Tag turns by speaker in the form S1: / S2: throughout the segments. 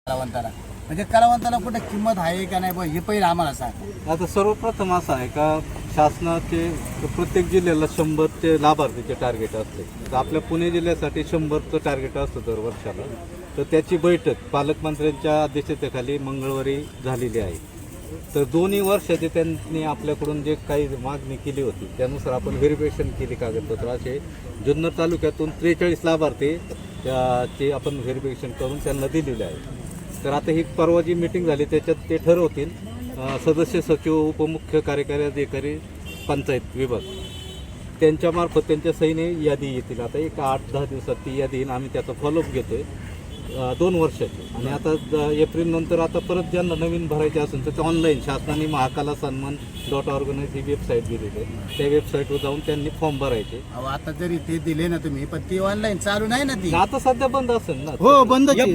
S1: कलावंताला म्हणजे कलावंताला कुठे किंमत आहे का नाही बा हे पहिलं आम्हाला सांग।
S2: आता सर्वप्रथम असं आहे का शासनाचे प्रत्येक जिल्ह्याला 100चे लाभार्थीचे टार्गेट असते। तर आपल्या पुणे जिल्ह्यासाठी 100चं टार्गेट असतं दर वर्षाला। तर त्याची बैठक पालकमंत्र्यांच्या अध्यक्षतेखाली मंगळवारी झालेली आहे। तर दोन्ही वर्षाचे त्यांनी आपल्याकडून जे काही मागणी केली होती त्यानुसार आपण व्हेरिफिकेशन केली कागदपत्र असे जुन्नर तालुक्यातून 43 लाभार्थी ते आपण व्हेरिफिकेशन करून त्यांना दिलेले आहे। तर आता ही परवा जी मीटिंग झाली त्याच्यात ते ठरवतील सदस्य सचिव उपमुख्य कार्यकारी अधिकारी पंचायत विभाग त्यांच्यामार्फत त्यांच्या सहीने यादी येतील। आता एक 8-10 दिवसात ती यादी येईल। आम्ही त्याचा फॉलोअप घेतोय 2 वर्षाची। आणि आता एप्रिल नंतर आता परत ज्यांना नवीन भरायचे असेल तर ते ऑनलाईन शासनाने महाकला सन्मान .org ही वेबसाईट दिलेली आहे। त्या वेबसाईटवर जाऊन त्यांनी फॉर्म भरायचे।
S1: आता जरी ते दिले ना तुम्ही पण ती ऑनलाईन चालू नाही ना ती।
S2: आता सध्या बंद असेल ना।
S1: हो बंद या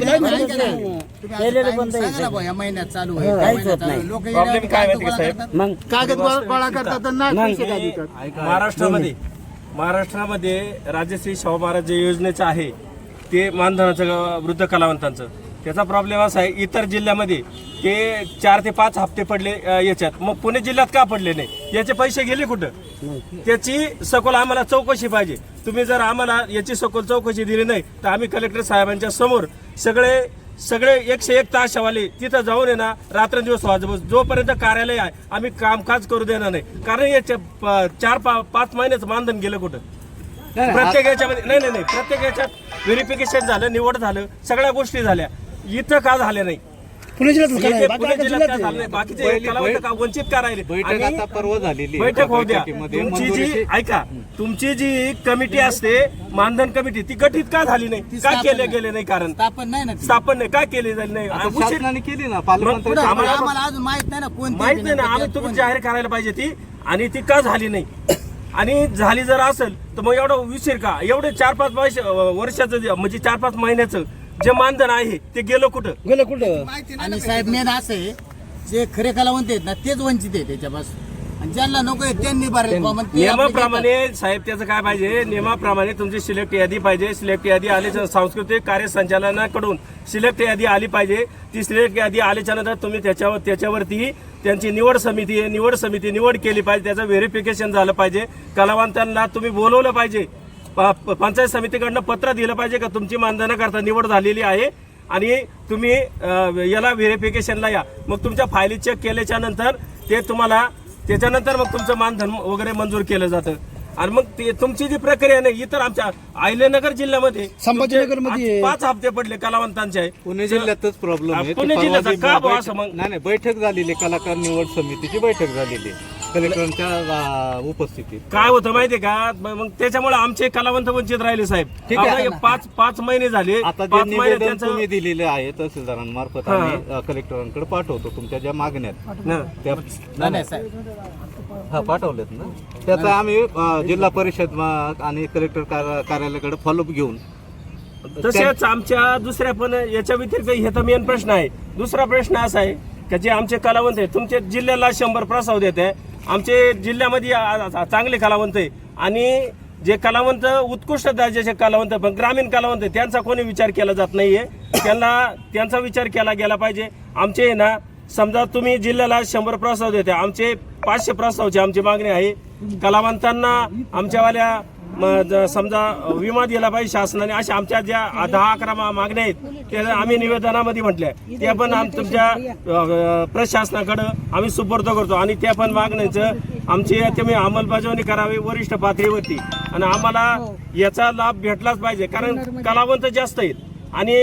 S1: महिन्यात चालू आहे। लोक कागद गोळा करतात
S3: महाराष्ट्रामध्ये राजश्री शाहू महाराज जे योजनेचं आहे ते मानधनाचं वृद्ध कलावंतांचं त्याचा प्रॉब्लेम असा आहे इतर जिल्ह्यामध्ये ते 4 ते 5 हप्ते पडले याच्यात। मग पुणे जिल्ह्यात का पडले नाही याचे पैसे गेले कुठं त्याची सखोल आम्हाला चौकशी पाहिजे। तुम्ही जर आम्हाला याची सखोल चौकशी दिली नाही तर आम्ही कलेक्टर साहेबांच्या समोर सगळे 101 तासावाले तिथं जाऊन आहे ना रात्रंदिवस वाजवू जोपर्यंत कार्यालय आहे आम्ही कामकाज करू देणार नाही। कारण याच्या 4-5 महिन्याचं मानधन गेलं कुठं प्रत्येक याच्यामध्ये नाही प्रत्येक याच्यात व्हेरिफिकेशन झालं निवड झालं सगळ्या गोष्टी झाल्या इथं का झाल्या नाही पुणे जिल्ह्यात का झालं नाही बाकीचे कलावंत का वंचित का राहिले।
S2: बैठक आता परवा झालेली
S3: बैठक होऊ द्या तुमची जी ऐका तुमची जी कमिटी असते मानधन कमिटी ती गठीत का झाली नाही का केले गेले नाही कारण
S1: स्थापन नाही ना
S3: स्थापन नाही काय केले झाले नाही
S2: शासनाने केली ना पालकमंत्री
S1: आम्हाला अजून माहित नाही ना कोण
S3: माहित नाही ना आम्ही तुम्ही जाहीर करायला पाहिजे ती आणि ती का झाली नाही आणि झाली जर असेल तर मग एवढं उशीर का एवढे 4-5 वर्षाचं म्हणजे 4-5 महिन्याचं जे मानधन आहे ते गेलं कुठं
S1: आणि साहेब मेन असं आहे जे खरे कलावंत आहेत ना तेच वंचित आहे त्याच्यापासून आणि ज्यांना नको आहे त्यांनी
S3: नियमाप्रमाणे साहेब त्याचं काय पाहिजे नियमाप्रमाणे तुमची सिलेक्ट यादी पाहिजे। सिलेक्ट यादी आली सांस्कृतिक कार्य संचालनाकडून सिलेक्ट यादी आली पाहिजे। ती सिलेक्ट यादी आल्याच्या नंतर तुम्ही त्याच्यावरती त्यांची निवड समिती निवड केली पाहिजे। त्याचं व्हेरिफिकेशन झालं पाहिजे। कलावंतांना तुम्ही बोलवलं पाहिजे पंचायत समितीकडनं पत्र दिलं पाहिजे का तुमची मानधनाकरता निवड झालेली आहे आणि तुम्ही याला व्हेरिफिकेशनला या। मग तुमच्या फायली चेक केल्याच्या नंतर ते तुम्हाला त्याच्यानंतर मग तुमचं मानधन वगैरे मंजूर केलं जातं। आणि मग ते तुमची जी प्रक्रिया नाही इतर आमच्या अहिल्यानगर जिल्ह्यामध्ये संभाजीनगरमध्ये 5 हप्ते पडले कलावंतांचे।
S2: पुणे जिल्ह्यातच प्रॉब्लेम आहे
S3: पुणे जिल्ह्याचा का बुवा असं मग
S2: नाही बैठक झालेली कलाकार निवड समितीची बैठक झालेली कलेक्टरांच्या उपस्थितीत।
S3: काय होतं माहितीये का मग त्याच्यामुळे आमचे कलावंत वंचित राहिले साहेब।
S2: ठीक आहे
S3: 5 महिने झाले
S2: आता जे निवेदन तुम्ही दिलेले आहे तहसीलदारांमार्फत आम्ही कलेक्टरांकडे पाठवतो तुमच्या ज्या मागण्या हा पाठवलेत ना त्याचा आम्ही जिल्हा परिषद आणि कलेक्टर कार्यालयाकडे फॉलोअप घेऊन
S3: तसेच आमच्या दुसऱ्या पण याच्या व्यतिरिक्त हे तर मेन प्रश्न आहे। दुसरा प्रश्न असा आहे की जे आमचे कलावंत आहे तुमच्या जिल्ह्याला 100 प्रस्ताव देत आहे आमचे जिल्ह्यामध्ये चांगले कलावंत आहे आणि जे कलावंत उत्कृष्ट दर्जाचे कलावंत पण ग्रामीण कलावंत त्यांचा कोणी विचार केला जात नाहीये। त्यांचा विचार केला गेला पाहिजे। आमचे ना समजा तुम्ही जिल्ह्याला 100 प्रस्ताव देते आमचे 500 प्रस्तावची आमची मागणी आहे। कलावंतांना आमच्यावाल्या समजा विमा दिला पाहिजे शासनाने अशा आमच्या ज्या 10-11 मागण्या आहेत त्या आम्ही निवेदनामध्ये म्हटल्या त्या पण तुमच्या प्रशासनाकडे आम्ही सुपूर्द करतो आणि त्या पण मागण्यांचं आमची तुम्ही अंमलबजावणी करावी वरिष्ठ पातळीवरती आणि आम्हाला याचा लाभ भेटलाच पाहिजे। कारण कलावंत जास्त आहेत आणि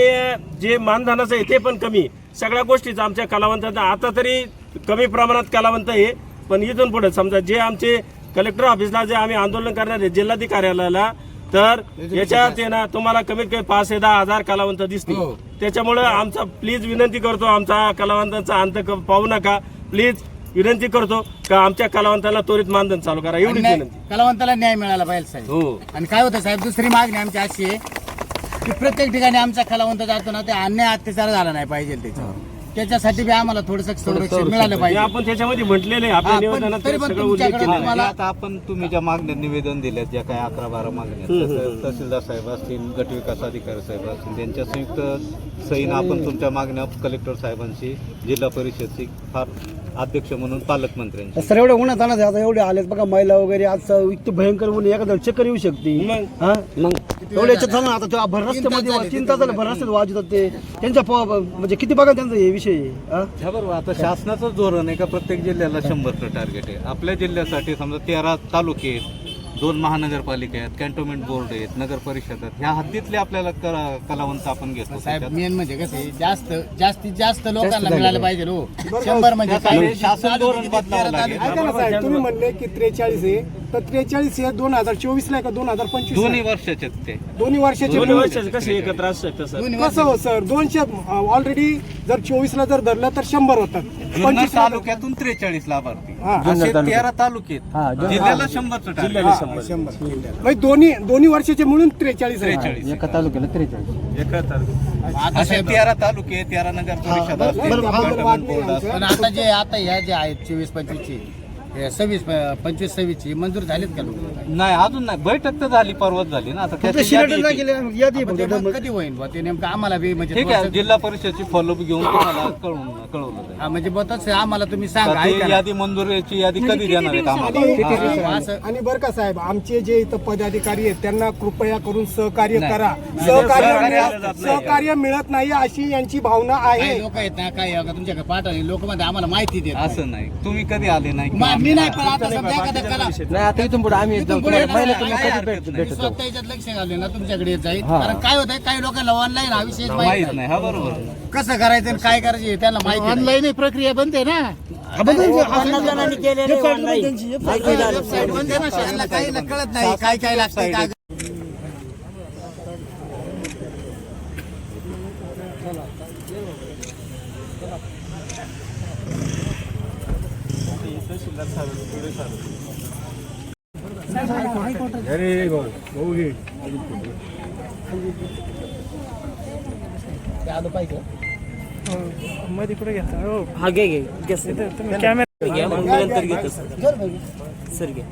S3: जे मानधनाचं आहे ते पण कमी सगळ्या गोष्टीचं आमच्या कलावंतांना आता तरी कमी प्रमाणात कलावंत आहे पण इथून पुढे समजा जे आमचे कलेक्टर ऑफिसला जे आम्ही आंदोलन करणार आहे जिल्हाधिकारी कार्यालयाला तर याच्यात ना तुम्हाला कमीत कमी 5 ते 10 हजार कलावंत दिसतील। त्याच्यामुळे आमचा प्लीज विनंती करतो आमचा कलावंतांचा अंत पाहू नका प्लीज विनंती करतो का आमच्या कलावंताला त्वरित मानधन चालू करा एवढीच विनंती।
S1: कलावंताला न्याय मिळाला पाहिजे साहेब।
S3: हो
S1: आणि काय होतं साहेब दुसरी मागणी आमची अशी आहे की प्रत्येक ठिकाणी आमचा कलावंत जातो ना ते अन्याय अत्याचार झाला नाही पाहिजे त्याच्यावर त्याच्यासाठी बी आम्हाला थोडंसं संरक्षण मिळालं
S3: हे
S1: पाहिजे.
S3: आपण त्याच्यामध्ये म्हटलेलं आहे आपल्या
S1: हा, पण
S3: निवेदनात
S1: तरी
S3: ते
S1: पण
S3: सगळं उल्लेख
S1: तुमच्याकडे
S3: केलेला आहे.
S1: तुम्हाला-
S2: आता आपण तुम्ही ज्या मागण्या निवेदन दिल्यात ज्या काही 11-12 मागण्या आहेत, तसं तहसीलदार साहेब असतील, गट विकास अधिकारी साहेब असतील, त्यांच्या संयुक्त सहीनं आपण तुमच्या मागण्या कलेक्टर साहेबांशी, जिल्हा परिषदची, फार अध्यक्ष म्हणून पालकमंत्र्यांची.
S4: सर एवढे उन्हात आणत आता एवढे आलेत बघा महिला वगैरे आज इतकं भयंकर ऊन एखाद्या चक्कर येऊ शकते.
S3: मग
S4: हा मग एवढे याच्यात झालं ना आता तो भर रस्त्यामध्ये 3 तास झाले भर रस्त्यात वाज येतात ते त्यांच्या म्हणजे किती बघा त्यांचा हे विषय हा?
S2: ह्या बरोबर आता शासनाचं धोरण आहे का प्रत्येक जिल्ह्याला 100चं टार्गेट आहे. आपल्या जिल्ह्यासाठी समजा 13 तालुके आहेत, 2 महानगरपालिका आहेत, कॅन्टोन्मेंट बोर्ड आहेत, नगर परिषद आहेत, ह्या हद्दीतले आपल्याला कलावंत आपण घेतो.
S1: साहेब मेन म्हणजे कसं आहे जास्तीत जास्त लोकांना मिळालं पाहिजे हो. 100 म्हणजे काय?
S2: शासन धोरण बदलावं लागेल.
S5: ऐका ना साहेब, तुम्ही म्हणले की 43 आहे, तर 43 हे 2024 ला आहे का 2025
S2: दोन्ही वर्षाचे आहेत ते.
S5: दोन्ही वर्षाचे
S3: दोन्ही
S5: मिळून?
S3: वर्षाचे कसे एकत्र असू शकतं सर?
S1: दोन्ही
S5: कसं हो सर, 200 ऑलरेडी जर 24 ला जर धरलं तर 100 होतात.
S2: जुन्नर
S5: 25 ला
S2: तालुक्यातून 43 लाभार्थी,
S5: हा.
S2: असे 13 तालुके आहेत. जिल्ह्याला 100चं टार्गेट.
S3: जिल्ह्याला 100.
S5: 100 म्हणजे दोन्ही वर्षाचे मिळून 43 आहे.
S2: 43
S4: एका तालुक्याला 43.
S3: एकत्र.
S1: आता
S2: असे
S1: साहेब
S2: 13 तालुके, 13 नगर परिषद असतील, कॅन्टोन्मेंट बोर्ड असतील.
S1: पण आता ह्या जे आहेत 24-25 ची 26-25 ची मंजूर झालीत का लोक?
S2: नाही अजून नाही, बैठक तर झाली, परवाच झाली ना. आता
S4: फक्त
S2: त्याची
S4: शिलेटर
S2: यादी
S4: नाही
S2: येते.
S4: केले यादी
S1: पण ते
S4: फक्त
S1: मग कधी होईल बुवा? ते नेमकं आम्हाला बी म्हणजे
S2: ठीक आहे,
S1: थोडंसं-
S2: जिल्हा परिषदची फॉलोअप घेऊन तुम्हाला कळवलं जाईल.
S1: हा, म्हणजे बतच आम्हाला तुम्ही सांगा
S2: आता ती
S1: ऐका ना.
S2: यादी मंजुरीची यादी कधी देणार आहेत आम्हाला?
S1: हा, असं
S5: आणि बरं का साहेब, आमचे जे इथं पदाधिकारी आहेत त्यांना कृपया करून सहकार्य
S2: नाही.
S5: करा.
S3: सहकार्य
S5: सहकार्य मिळत नाही अशी यांची भावना आहे.
S1: काही लोक आहेत ना, काही तुमच्याकडे पाठवले लोक मध्ये आम्हाला माहिती देत नाही.
S2: असं नाही, तुम्ही कधी आले नाही
S1: मी नाही, पण आता समजा एखाद्या कला
S4: नाही आता इथून पुढे आम्ही
S1: इथून पुढे येणार
S4: महिला
S1: नाही.
S4: तुम्ही
S1: काय
S4: कधी
S1: हरकत नाही.
S4: भेटतो
S1: स्वतः याच्यात लक्ष घालून ना तुमच्याकडे येत जाईल. कारण काय होतंय, काही लोकांना ऑनलाईन हा विषय
S2: माहित
S1: माहिती
S2: नाही. हा बरोबर.
S1: कसं करायचं आणि काय करायचं हे त्यांना माहिती ऑनलाईन प्रक्रिया बंद आहे ना. वेबसाईट बंद आहे ना, शाळेला काही कळत नाही काय काय लागतं काय.
S5: मध्ये कुठे घेता?
S4: हा घे घे
S5: तुम्ही कॅमेरा
S3: नंतर घेतो सर.
S4: सर घे